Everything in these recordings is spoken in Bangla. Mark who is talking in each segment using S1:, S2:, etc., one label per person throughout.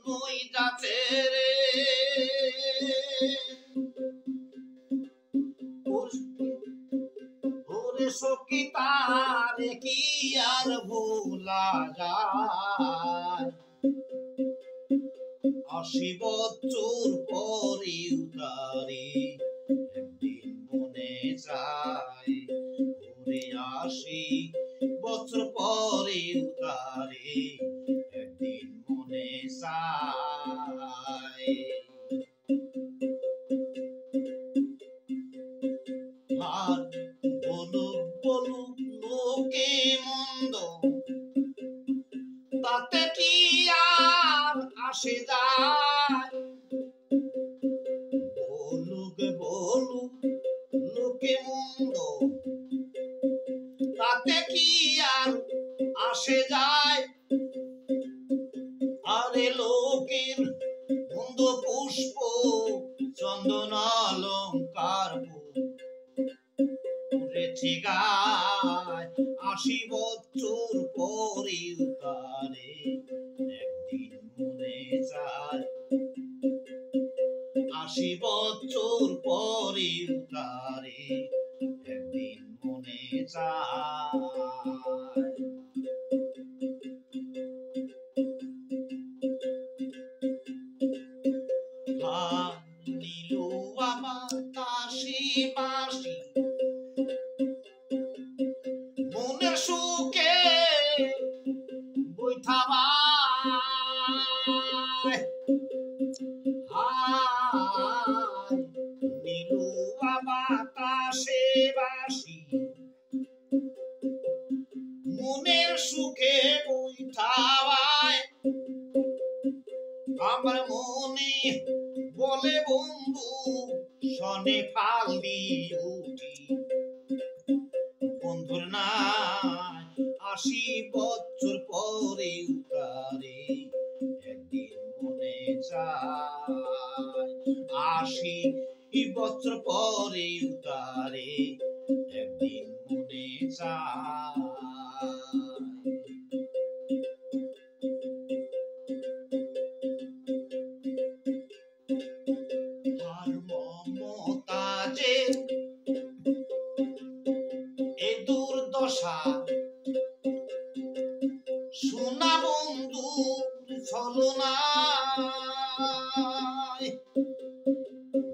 S1: নই যাচ্ছে রে ওরে সখী তারে কি আর ভোলা যায় ৮০ বছর পরেও তারে একদিন মনে চায় ওরে ৮০ বছর পরেও তারে একদিন মনে চায় আর বলুক বলুক লোকে মন্দ তাতে কি আর আসে যায় বলুক বলুক লোকে মন্দ তাতে কি আর আসে যায় আরে লোকের মন্দ পুষ্প চন্দন অলঙ্কার উড়েছে গায় ৮০ বছর পরেও তারে একদিন মনে চায় ৮০ বছর পরেও তারে একদিন মনে চায় নীলু বাতাসে বাঁশি মনের সুখে বৈঠা নীলু বাতাসে বাঁশি মনের সুখে বৈঠা আমার মনে বলে বন্ধু শনে ফালি উঠি বন্ধুর নাই ৮০ বছর পরেও তারে একদিন মনে চায় ৮০ বছর পরেও তারে একদিন মনে চায় আর মমতাজের এই দুর্দশা সোনা বন্ধু ছলনায়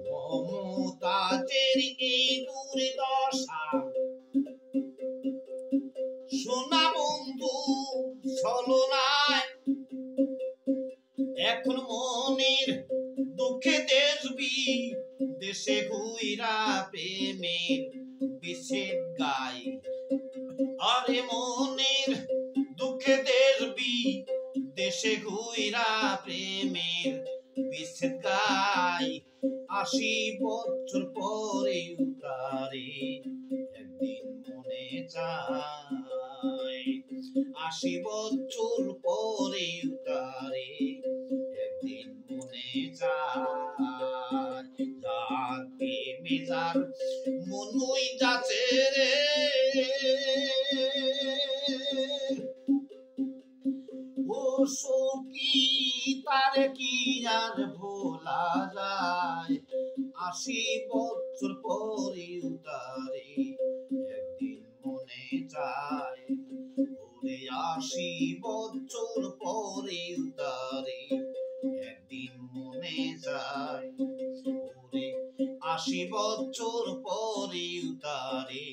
S1: মমতাজের এই দুর্দশা সোনা বন্ধু ছলনায় এখন মনের দুঃখে দেশে ঘুইরা প্রেমের বিচ্ছেদ গাই আরে মনের দুঃখে দেশে ঘুইরা প্রেমের বিচ্ছেদ গাই ৮০ বছর পরেও তারে একদিন মনে চায় ৮০ বছর পরেও তারে একদিন মনে চায় যাকে মেজার মনই যাচ্ছে রে ও সখী তারে কি আর ভোলা যায় ৮০ বছর পরেও তারে একদিন মনে চায় ওরে ৮০ বছর পরেও তারে একদিন মনে যায় ওরে ৮০ বছর পরেও তারে